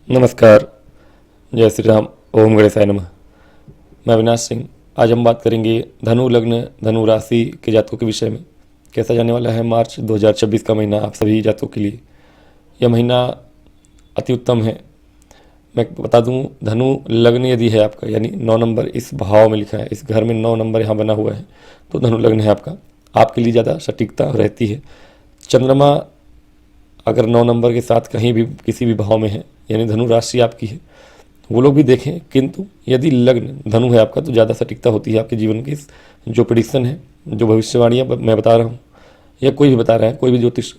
नमस्कार। जय श्री राम। ओम गणेशाय नमः। मैं अविनाश सिंह। आज हम बात करेंगे धनु लग्न धनु राशि के जातकों के विषय में। कैसा जाने वाला है मार्च 2026 का महीना आप सभी जातकों के लिए। यह महीना अति उत्तम है। मैं बता दूं, धनु लग्न यदि है आपका, यानी 9 नंबर इस भाव में लिखा है, इस घर में 9 नंबर यहाँ बना हुआ है, तो धनु लग्न है आपका। आपके लिए ज़्यादा सटीकता रहती है। चंद्रमा अगर 9 नंबर के साथ कहीं भी किसी भी भाव में है, यानी धनु राशि आपकी है, वो लोग भी देखें, किंतु यदि लग्न धनु है आपका तो ज़्यादा सटीकता होती है आपके जीवन की। जो प्रेडिक्शन है, जो भविष्यवाणियाँ मैं बता रहा हूँ या कोई भी बता रहा है, कोई भी ज्योतिष,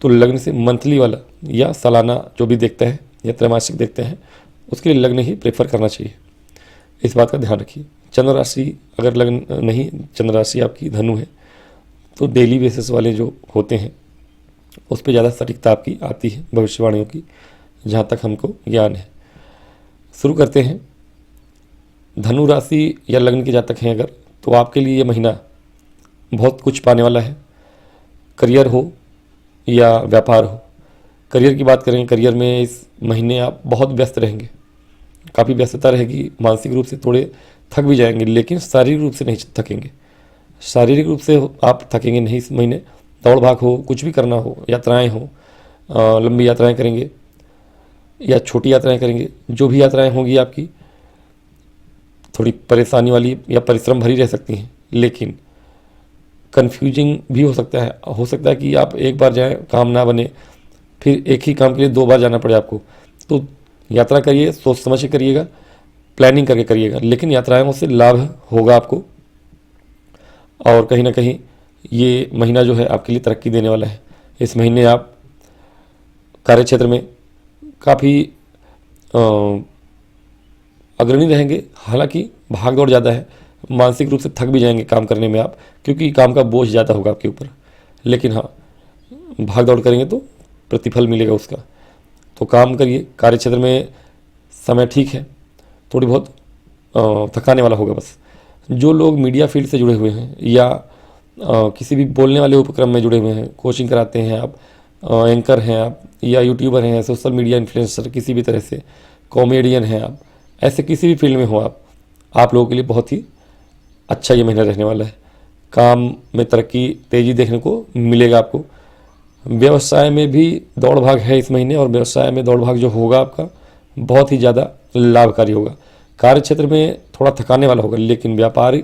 तो लग्न से मंथली वाला या सालाना जो भी देखता है या त्रैमासिक देखते हैं, उसके लिए लग्न ही प्रेफर करना चाहिए। इस बात का ध्यान रखिए। चंद्र राशि अगर लग्न नहीं, चंद्र राशि आपकी धनु है, तो डेली बेसिस वाले जो होते हैं उस पर ज़्यादा सटीकता आपकी आती है भविष्यवाणियों की, जहाँ तक हमको ज्ञान है। शुरू करते हैं। धनु राशि या लग्न के जातक हैं अगर, तो आपके लिए ये महीना बहुत कुछ पाने वाला है। करियर हो या व्यापार हो। करियर की बात करें, करियर में इस महीने आप बहुत व्यस्त रहेंगे, काफ़ी व्यस्तता रहेगी। मानसिक रूप से थोड़े थक भी जाएंगे, लेकिन शारीरिक रूप से नहीं थकेंगे। शारीरिक रूप से आप थकेंगे नहीं इस महीने। दौड़ भाग हो, कुछ भी करना हो, यात्राएं हो, लंबी यात्राएं करेंगे या छोटी यात्राएं करेंगे, जो भी यात्राएं होंगी आपकी थोड़ी परेशानी वाली या परिश्रम भरी रह सकती हैं, लेकिन कन्फ्यूजिंग भी हो सकता है। हो सकता है कि आप एक बार जाएं, काम ना बने, फिर एक ही काम के लिए 2 बार जाना पड़े आपको। तो यात्रा करिए, सोच समझ के करिएगा, प्लानिंग करके करिएगा, लेकिन यात्राओं से लाभ होगा आपको। और कहीं ना कहीं ये महीना जो है आपके लिए तरक्की देने वाला है। इस महीने आप कार्य क्षेत्र में काफ़ी अग्रणी रहेंगे। हालांकि भाग दौड़ ज़्यादा है, मानसिक रूप से थक भी जाएंगे काम करने में आप, क्योंकि काम का बोझ ज़्यादा होगा आपके ऊपर। लेकिन हाँ, भाग दौड़ करेंगे तो प्रतिफल मिलेगा उसका। तो काम करिए। कार्य क्षेत्र में समय ठीक है, थोड़ी बहुत थकाने वाला होगा बस। जो लोग मीडिया फील्ड से जुड़े हुए हैं या किसी भी बोलने वाले उपक्रम में जुड़े हुए हैं, कोचिंग कराते हैं आप, एंकर हैं आप, या यूट्यूबर हैं, सोशल मीडिया इन्फ्लुएंसर, किसी भी तरह से कॉमेडियन हैं आप, ऐसे किसी भी फील्ड में हो आप लोगों के लिए बहुत ही अच्छा ये महीना रहने वाला है। काम में तरक्की, तेज़ी देखने को मिलेगा आपको। व्यवसाय में भी दौड़ भाग है इस महीने, और व्यवसाय में दौड़ भाग जो होगा आपका बहुत ही ज़्यादा लाभकारी होगा। कार्य क्षेत्र में थोड़ा थकाने वाला होगा, लेकिन व्यापारी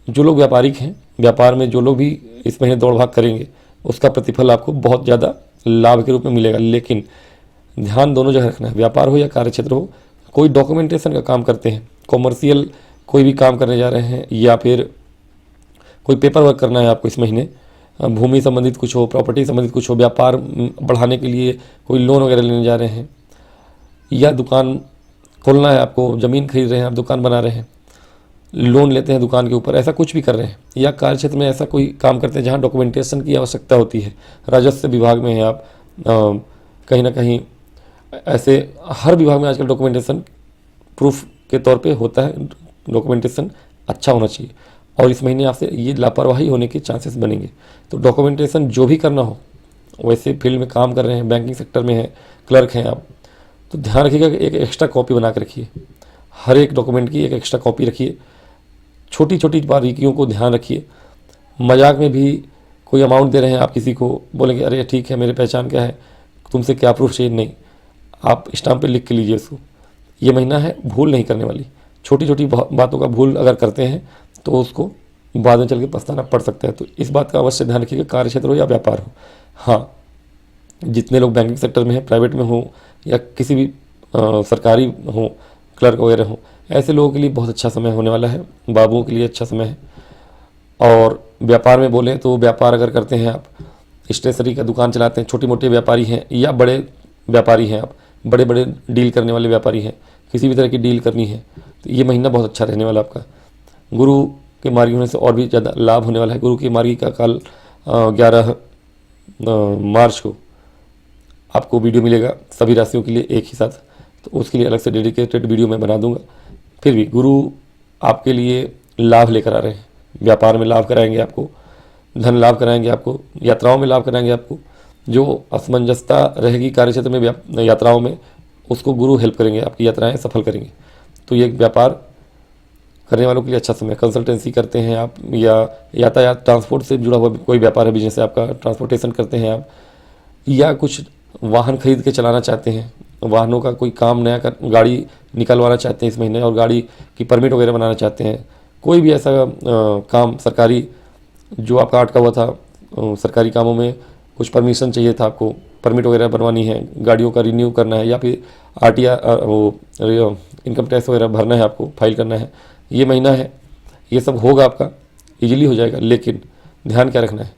जो लोग व्यापारिक हैं, व्यापार में जो लोग भी इस महीने दौड़ भाग करेंगे, उसका प्रतिफल आपको बहुत ज़्यादा लाभ के रूप में मिलेगा। लेकिन ध्यान दोनों जगह रखना है, व्यापार हो या कार्य क्षेत्र हो। कोई डॉक्यूमेंटेशन का काम करते हैं, कॉमर्शियल कोई भी काम करने जा रहे हैं, या फिर कोई पेपर वर्क करना है आपको इस महीने, भूमि संबंधित कुछ हो, प्रॉपर्टी संबंधित कुछ हो, व्यापार बढ़ाने के लिए कोई लोन वगैरह लेने जा रहे हैं, या दुकान खोलना है आपको, ज़मीन खरीद रहे हैं आप, दुकान बना रहे हैं, लोन लेते हैं दुकान के ऊपर, ऐसा कुछ भी कर रहे हैं, या कार्य क्षेत्र में ऐसा कोई काम करते हैं जहां डॉक्यूमेंटेशन की आवश्यकता होती है, राजस्व विभाग में है आप, कहीं ना कहीं ऐसे हर विभाग में आजकल डॉक्यूमेंटेशन प्रूफ के तौर पे होता है। डॉक्यूमेंटेशन अच्छा होना चाहिए, और इस महीने आपसे ये लापरवाही होने के चांसेस बनेंगे। तो डॉक्यूमेंटेशन जो भी करना हो, वैसे फील्ड में काम कर रहे हैं, बैंकिंग सेक्टर में है, क्लर्क हैं आप, तो ध्यान रखिएगा कि एक एक्स्ट्रा कॉपी बना के रखिए। हर एक डॉक्यूमेंट की एक एक्स्ट्रा कॉपी रखिए। छोटी छोटी बारीकियों को ध्यान रखिए। मजाक में भी कोई अमाउंट दे रहे हैं आप किसी को, बोलेंगे अरे ठीक है, मेरे पहचान क्या है, तुमसे क्या प्रूफ चाहिए, नहीं, आप स्टाम्प पे लिख के लीजिए उसको। ये महीना है भूल नहीं करने वाली। छोटी छोटी बातों का भूल अगर करते हैं तो उसको बाद में चल के पछताना पड़ सकता है। तो इस बात का अवश्य ध्यान रखिएगा, कार्य क्षेत्र हो या व्यापार हो। हाँ, जितने लोग बैंकिंग सेक्टर में हैं, प्राइवेट में हो या किसी भी सरकारी हो, क्लर्क वगैरह हो, ऐसे लोगों के लिए बहुत अच्छा समय होने वाला है। बाबुओं के लिए अच्छा समय है। और व्यापार में बोलें तो व्यापार अगर करते हैं आप, स्टेशनरी का दुकान चलाते हैं, छोटे मोटे व्यापारी हैं या बड़े व्यापारी हैं आप, बड़े बड़े डील करने वाले व्यापारी हैं, किसी भी तरह की डील करनी है, तो ये महीना बहुत अच्छा रहने वाला आपका। गुरु के मार्गी होने से और भी ज़्यादा लाभ होने वाला है। गुरु की मार्गी का कल 11 मार्च को आपको वीडियो मिलेगा सभी राशियों के लिए एक ही साथ, तो उसके लिए अलग से डेडिकेटेड वीडियो मैं बना दूंगा। फिर भी गुरु आपके लिए लाभ लेकर आ रहे हैं। व्यापार में लाभ कराएंगे आपको, धन लाभ कराएंगे आपको, यात्राओं में लाभ कराएंगे आपको, जो असमंजसता रहेगी कार्यक्षेत्र में यात्राओं में, उसको गुरु हेल्प करेंगे, आपकी यात्राएं सफल करेंगे। तो ये व्यापार करने वालों के लिए अच्छा समय। कंसल्टेंसी करते हैं आप, या यातायात ट्रांसपोर्ट से जुड़ा हुआ कोई व्यापार है, बिजनेस है आपका, ट्रांसपोर्टेशन करते हैं आप, या कुछ वाहन खरीद के चलाना चाहते हैं, वाहनों का कोई काम नया गाड़ी निकलवाना चाहते हैं इस महीने, और गाड़ी की परमिट वगैरह बनाना चाहते हैं, कोई भी ऐसा काम सरकारी जो आपका अटका हुआ था, सरकारी कामों में कुछ परमिशन चाहिए था आपको, परमिट वगैरह बनवानी है, गाड़ियों का रिन्यू करना है, या फिर आरटीआर वो इनकम टैक्स वगैरह भरना है आपको, फाइल करना है, ये महीना है, ये सब होगा आपका, इजीली हो जाएगा। लेकिन ध्यान क्या रखना है,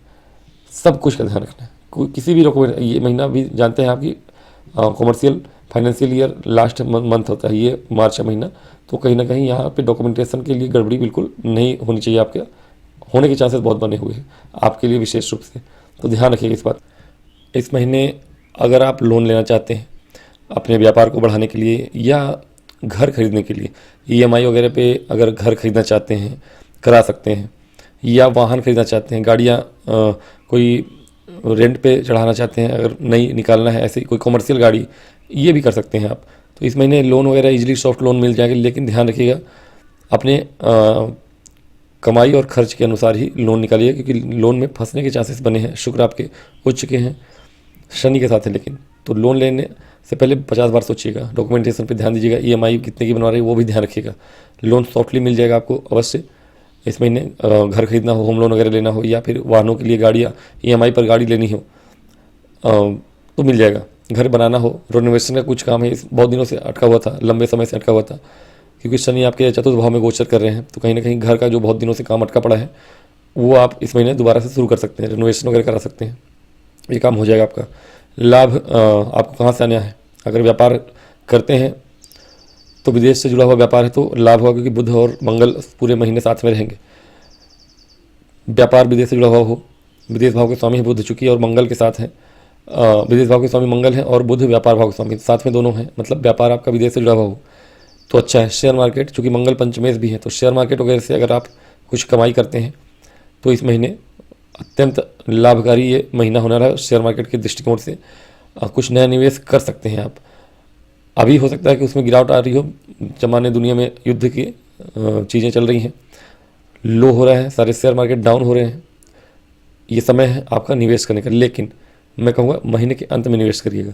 सब कुछ का ध्यान रखना है। कोई किसी भी डॉक्यूमेंट, ये महीना भी जानते हैं आपकी commercial financial year last month होता है ये मार्च का महीना, तो कहीं ना कहीं यहाँ पे डॉक्यूमेंटेशन के लिए गड़बड़ी बिल्कुल नहीं होनी चाहिए, आपके होने के चांसेस बहुत बने हुए हैं आपके लिए विशेष रूप से, तो ध्यान रखिएगा इस बात। इस महीने अगर आप लोन लेना चाहते हैं अपने व्यापार को बढ़ाने के लिए या घर खरीदने के लिए, ईएमआई वगैरह पे अगर घर खरीदना चाहते हैं करा सकते हैं, या वाहन खरीदना चाहते हैं, गाड़ियाँ कोई रेंट पे चढ़ाना चाहते हैं, अगर नई निकालना है ऐसी कोई कमर्शियल गाड़ी, ये भी कर सकते हैं आप। तो इस महीने लोन वगैरह इजीली सॉफ्ट लोन मिल जाएगा, लेकिन ध्यान रखिएगा अपने कमाई और खर्च के अनुसार ही लोन निकालिए, क्योंकि लोन में फंसने के चांसेस बने हैं। शुक्र आपके उच्च चुके हैं, शनि के साथ है, लेकिन तो लोन लेने से पहले 50 बार सोचिएगा, डॉक्यूमेंटेशन पे ध्यान दीजिएगा, ईएमआई कितने की बनवा रहे हैं वो भी ध्यान रखिएगा। लोन सॉफ्टली मिल जाएगा आपको अवश्य इस महीने। घर खरीदना हो, होम लोन वगैरह लेना हो, या फिर वाहनों के लिए गाड़ियाँ ईएमआई पर गाड़ी लेनी हो तो मिल जाएगा। घर बनाना हो, रेनोवेशन का कुछ काम है, इस बहुत दिनों से अटका हुआ था, लंबे समय से अटका हुआ था, क्योंकि शनि आपके चतुर्थ भाव में गोचर कर रहे हैं, तो कहीं ना कहीं घर का जो बहुत दिनों से काम अटका पड़ा है वो आप इस महीने दोबारा से शुरू कर सकते हैं, रेनोवेशन वगैरह करा सकते हैं, ये काम हो जाएगा आपका। लाभ आपको कहाँ से आना है, अगर व्यापार करते हैं तो विदेश से जुड़ा हुआ व्यापार है तो लाभ होगा, क्योंकि बुध और मंगल पूरे महीने साथ में रहेंगे। व्यापार विदेश से जुड़ा हुआ हो, विदेश भाव के स्वामी है बुध चुकी और मंगल के साथ हैं, विदेश भाव के स्वामी मंगल हैं और बुध व्यापार भाव के स्वामी साथ में दोनों हैं, मतलब व्यापार आपका विदेश से जुड़ा हुआ हो तो अच्छा है। शेयर मार्केट, चूँकि मंगल पंचमेश भी है, तो शेयर मार्केट वगैरह से अगर आप कुछ कमाई करते हैं तो इस महीने अत्यंत लाभकारी ये महीना होने वाला है शेयर मार्केट के दृष्टिकोण से। कुछ नया निवेश कर सकते हैं आप। अभी हो सकता है कि उसमें गिरावट आ रही हो, जमाने दुनिया में युद्ध की चीज़ें चल रही हैं, लो हो रहा है, सारे शेयर मार्केट डाउन हो रहे हैं, ये समय है आपका निवेश करने का। लेकिन मैं कहूँगा महीने के अंत में निवेश करिएगा,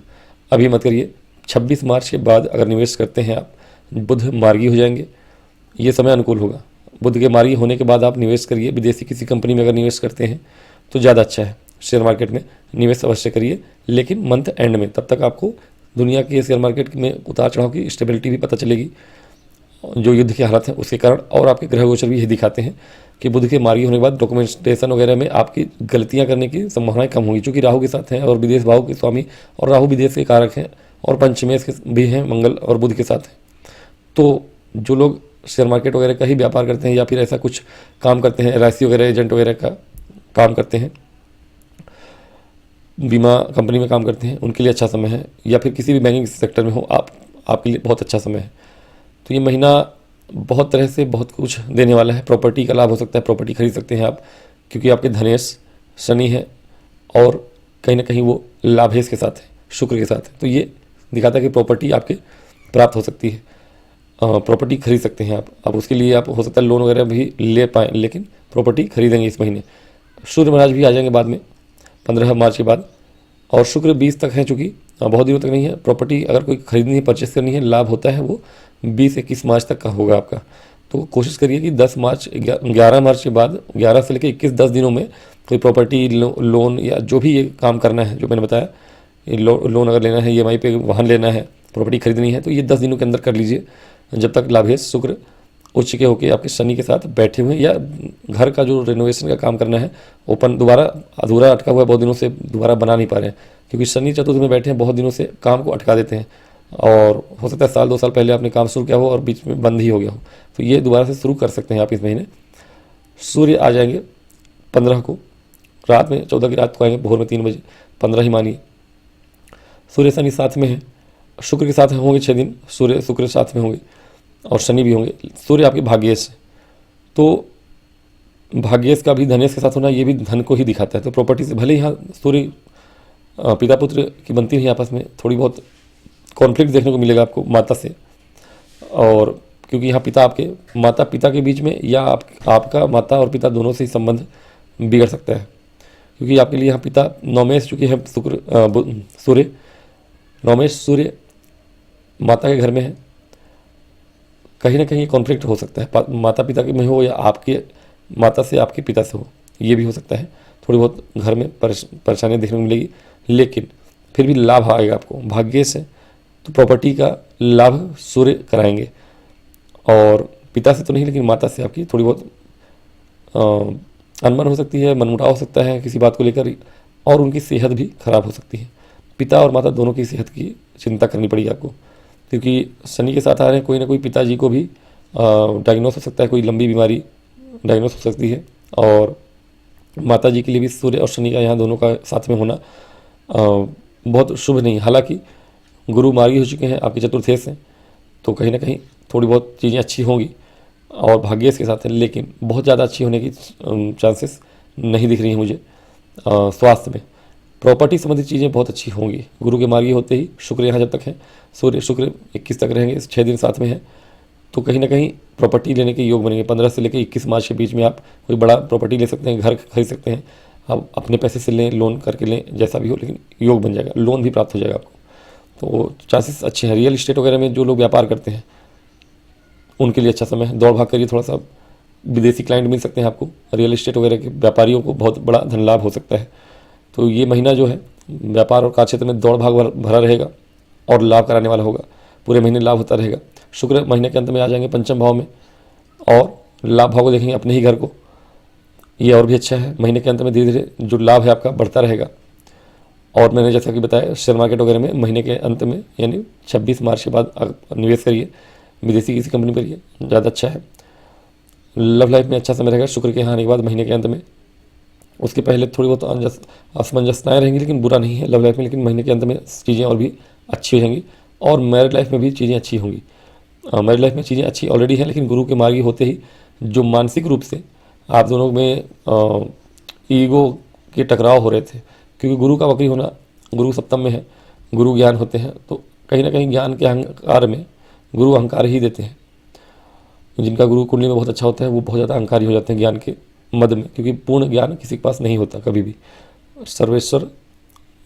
अभी मत करिए। 26 मार्च के बाद अगर निवेश करते हैं आप, बुध मार्गी हो जाएंगे, ये समय अनुकूल होगा। बुध के मार्गी होने के बाद आप निवेश करिए, विदेशी किसी कंपनी में अगर निवेश करते हैं तो ज़्यादा अच्छा है। शेयर मार्केट में निवेश अवश्य करिए, लेकिन मंथ एंड में, तब तक आपको दुनिया के शेयर मार्केट में उतार चढ़ाव की स्टेबिलिटी भी पता चलेगी जो युद्ध की हालत है उसके कारण। और आपके ग्रह गोचर भी यही दिखाते हैं कि बुध के मार्गी होने के बाद डॉक्यूमेंटेशन वगैरह में आपकी गलतियां करने की संभावनाएं कम होगी, क्योंकि राहु के साथ हैं और विदेश भाव के स्वामी, और राहु विदेश के कारक हैं, और पंचमेश के भी हैं, मंगल और बुध के साथ हैं। तो जो लोग शेयर मार्केट वगैरह का ही व्यापार करते हैं या फिर ऐसा कुछ काम करते हैं, एलआईसी वगैरह एजेंट वगैरह का काम करते हैं, बीमा कंपनी में काम करते हैं, उनके लिए अच्छा समय है, या फिर किसी भी बैंकिंग सेक्टर में हो आपके लिए बहुत अच्छा समय है। तो ये महीना बहुत तरह से बहुत कुछ देने वाला है। प्रॉपर्टी का लाभ हो सकता है, प्रॉपर्टी खरीद सकते हैं आप, क्योंकि आपके धनेश शनि है और कहीं ना कहीं वो लाभेश के साथ है, शुक्र के साथ है, तो ये दिखाता है कि प्रॉपर्टी आपके प्राप्त हो सकती है, प्रॉपर्टी खरीद सकते हैं आप। अब उसके लिए आप हो सकता है लोन वगैरह भी ले पाएँ, लेकिन प्रॉपर्टी खरीदेंगे इस महीने। सूर्य महाराज भी आ जाएंगे बाद में 15 मार्च के बाद, और शुक्र 20 तक है, चूँकि बहुत दिनों तक नहीं है। प्रॉपर्टी अगर कोई खरीदनी है, परचेस करनी है, लाभ होता है वो 20-21 मार्च तक का होगा आपका। तो कोशिश करिए कि 11 मार्च के बाद, 11 से लेकर 21, 10 दिनों में कोई प्रॉपर्टी लोन या जो भी ये काम करना है जो मैंने बताया, ये लोन अगर लेना है, ईएमआई पे वाहन लेना है, प्रॉपर्टी खरीदनी है, तो ये 10 दिनों के अंदर कर लीजिए, जब तक लाभेश शुक्र उच्च के होकर आपके शनि के साथ बैठे हुए हैं। या घर का जो रेनोवेशन का काम करना है, ओपन दोबारा अधूरा अटका हुआ है, बहुत दिनों से दोबारा बना नहीं पा रहे हैं, क्योंकि शनि चतुर्थ में बैठे हैं, बहुत दिनों से काम को अटका देते हैं, और हो सकता है साल 2 साल पहले आपने काम शुरू किया हो और बीच में बंद ही हो गया हो, तो ये दोबारा से शुरू कर सकते हैं आप इस महीने। सूर्य आ जाएंगे 15 को, रात में 14 की रात को आएंगे, भोर में 3 बजे, 15 ही मानिए। सूर्य शनि साथ में है, शुक्र के साथ होंगे 6 दिन, सूर्य शुक्र साथ में होंगे और शनि भी होंगे। सूर्य आपके भाग्येश है, तो भाग्येश का भी धनेश के साथ होना, ये भी धन को ही दिखाता है। तो प्रॉपर्टी से भले ही यहाँ सूर्य पिता पुत्र की बनती नहीं आपस में, थोड़ी बहुत कॉन्फ्लिक्ट देखने को मिलेगा आपको माता से। और क्योंकि यहाँ पिता आपके माता पिता के बीच में या आपका माता और पिता दोनों से ही संबंध बिगड़ सकता है, क्योंकि आपके लिए यहाँ पिता नौमेश चूँकि है सूर्य, नौमेश सूर्य माता के घर में है, कहीं ना कहीं कॉन्फ्लिक्ट हो सकता है, माता पिता के में हो या आपके माता से आपके पिता से हो, ये भी हो सकता है। थोड़ी बहुत घर में परेशानियाँ देखने को मिलेगी, लेकिन फिर भी लाभ आएगा आपको भाग्य से। तो प्रॉपर्टी का लाभ सूर्य कराएंगे, और पिता से तो नहीं लेकिन माता से आपकी थोड़ी बहुत अनबन हो सकती है, मनमुटाव हो सकता है किसी बात को लेकर, और उनकी सेहत भी खराब हो सकती है। पिता और माता दोनों की सेहत की चिंता करनी पड़ेगी आपको, क्योंकि शनि के साथ आ रहे हैं, कोई ना कोई पिताजी को भी डायग्नोस हो सकता है, कोई लंबी बीमारी डायग्नोस हो सकती है। और माता जी के लिए भी सूर्य और शनि का यहाँ दोनों का साथ में होना बहुत शुभ नहीं। हालांकि गुरु मार्गी हो चुके हैं आपके चतुर्थेश से, तो कहीं ना कहीं थोड़ी बहुत चीज़ें अच्छी होंगी और भाग्य के साथ है, लेकिन बहुत ज़्यादा अच्छी होने की चांसेस नहीं दिख रही हैं मुझे। स्वास्थ्य में प्रॉपर्टी संबंधित चीज़ें बहुत अच्छी होंगी गुरु के मार्गी होते ही। शुक्र यहाँ जब तक है, सूर्य शुक्र 21 तक रहेंगे, 6 दिन साथ में है, तो कहीं ना कहीं प्रॉपर्टी लेने के योग बनेंगे। 15 से लेकर 21 मार्च के बीच में आप कोई बड़ा प्रॉपर्टी ले सकते हैं, घर खरीद सकते हैं, आप अपने पैसे से लें, लोन करके लें, जैसा भी हो, लेकिन योग बन जाएगा, लोन भी प्राप्त हो जाएगा आपको, तो चांसेस अच्छे हैं। रियल इस्टेट वगैरह में जो लोग व्यापार करते हैं उनके लिए अच्छा समय है, दौड़ भाग करिए, थोड़ा सा विदेशी क्लाइंट मिल सकते हैं आपको। रियल इस्टेट वगैरह के व्यापारियों को बहुत बड़ा धन लाभ हो सकता है। तो ये महीना जो है व्यापार और कार्य क्षेत्र में दौड़ भाग भरा रहेगा और लाभ कराने वाला होगा, पूरे महीने लाभ होता रहेगा। शुक्र महीने के अंत में आ जाएंगे पंचम भाव में और लाभ भाव को देखेंगे अपने ही घर को, ये और भी अच्छा है। महीने के अंत में धीरे धीरे जो लाभ है आपका बढ़ता रहेगा। और मैंने जैसा कि बताया शेयर मार्केट वगैरह में महीने के अंत में यानी 26 मार्च के बाद निवेश करिए, विदेशी किसी कंपनी पर, ये ज़्यादा अच्छा है। लव लाइफ में अच्छा समय रहेगा शुक्र के यहाँ आने के बाद महीने के अंत में। उसके पहले थोड़ी बहुत असमंजसताएँ रहेंगी, लेकिन बुरा नहीं है लव लाइफ में, लेकिन महीने के अंत में चीज़ें और भी अच्छी हो जाएंगी। और मैरिड लाइफ में भी चीज़ें अच्छी होंगी। मैरिड लाइफ में चीज़ें अच्छी ऑलरेडी हैं, लेकिन गुरु के मार्गी होते ही जो मानसिक रूप से आप दोनों में ईगो के टकराव हो रहे थे, क्योंकि गुरु का वक्री होना, गुरु सप्तम में है, गुरु ज्ञान होते हैं, तो कहीं ना कहीं ज्ञान के अहंकार में गुरु अहंकार ही देते हैं। जिनका गुरु कुंडली में बहुत अच्छा होता है वो बहुत ज़्यादा अहंकारी हो जाते हैं ज्ञान के मद में, क्योंकि पूर्ण ज्ञान किसी के पास नहीं होता कभी भी। सर्वेश्वर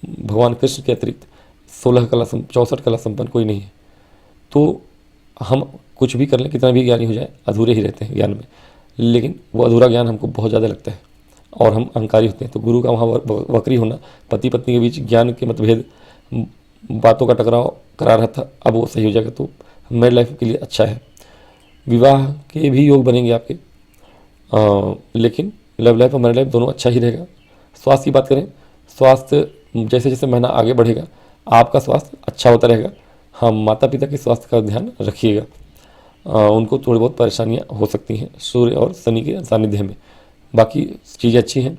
भगवान कृष्ण के अतिरिक्त 64 कला संपन्न कोई नहीं है। तो हम कुछ भी कर लें, कितना भी ज्ञानी हो जाए, अधूरे ही रहते हैं ज्ञान में, लेकिन वो अधूरा ज्ञान हमको बहुत ज़्यादा लगता है और हम अहंकारी होते हैं। तो गुरु का वहाँ वक्री होना, पति पत्नी के बीच ज्ञान के मतभेद, बातों का टकराव करा रहा था, अब वो सही हो जाएगा, तो मैरिड लाइफ के लिए अच्छा है। विवाह के भी योग बनेंगे आपके, लेकिन लव लाइफ और मैरिड लाइफ दोनों अच्छा ही रहेगा। स्वास्थ्य की बात करें, स्वास्थ्य जैसे जैसे महीना आगे बढ़ेगा आपका स्वास्थ्य अच्छा होता रहेगा। हाँ, माता पिता के स्वास्थ्य का ध्यान रखिएगा, उनको थोड़ी बहुत परेशानियाँ हो सकती हैं सूर्य और शनि के सानिध्य में, बाकी चीज़ें अच्छी हैं।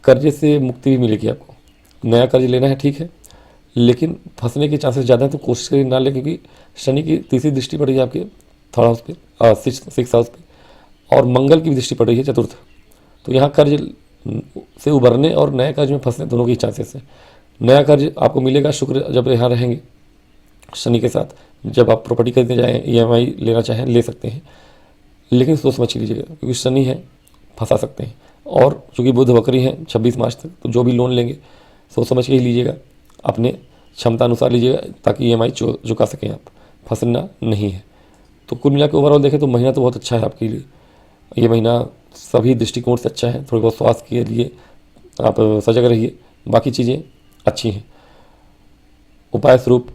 कर्जे से मुक्ति भी मिलेगी आपको। नया कर्ज लेना है ठीक है, लेकिन फंसने के चांसेस ज़्यादा हैं, तो कोशिश करिए ना लें, क्योंकि शनि की तीसरी दृष्टि पड़ रही है आपके थर्ड हाउस पे, 6th हाउस पे, और मंगल की भी दृष्टि पड़ रही है चतुर्थ। तो यहाँ कर्ज से उभरने और नए कर्ज में फंसने दोनों की चांसेस है। नया कर्ज आपको मिलेगा शुक्र जब यहाँ रहेंगे शनि के साथ। जब आप प्रॉपर्टी खरीदने जाएँ, EMI लेना चाहें ले सकते हैं, लेकिन सोच समझ के लीजिएगा, क्योंकि शनि है फंसा सकते हैं। और चूँकि बुध वक्री हैं 26 मार्च तक, तो जो भी लोन लेंगे सोच समझ के ही लीजिएगा, अपने क्षमता अनुसार लीजिएगा, ताकि EMI चुका सकें आप, फंसना नहीं है। तो कुल मिला के ओवरऑल देखें तो महीना तो बहुत अच्छा है आपके लिए। ये महीना सभी दृष्टिकोण से अच्छा है। थोड़ी बहुत स्वास्थ्य के लिए आप सजग रहिए, बाकी चीज़ें अच्छी हैं। उपाय स्वरूप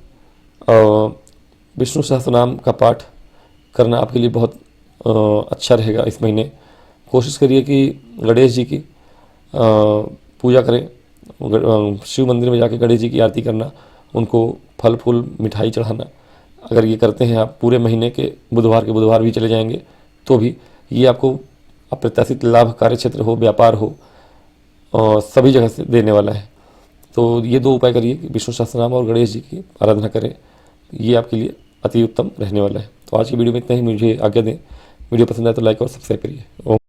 विष्णु सहस्त्रनाम का पाठ करना आपके लिए बहुत अच्छा रहेगा इस महीने। कोशिश करिए कि गणेश जी की पूजा करें, शिव मंदिर में जाके गणेश जी की आरती करना, उनको फल फूल मिठाई चढ़ाना। अगर ये करते हैं आप पूरे महीने के बुधवार भी चले जाएंगे, तो भी ये आपको अप्रत्याशित लाभ, कार्य क्षेत्र हो, व्यापार हो, सभी जगह से देने वाला है। तो ये 2 उपाय करिए कि विष्णु सहस्त्रनाम और गणेश जी की आराधना करें, ये आपके लिए अति उत्तम रहने वाला है। तो आज की वीडियो में इतना ही, मुझे आज्ञा दें। वीडियो पसंद आए तो लाइक और सब्सक्राइब करिए।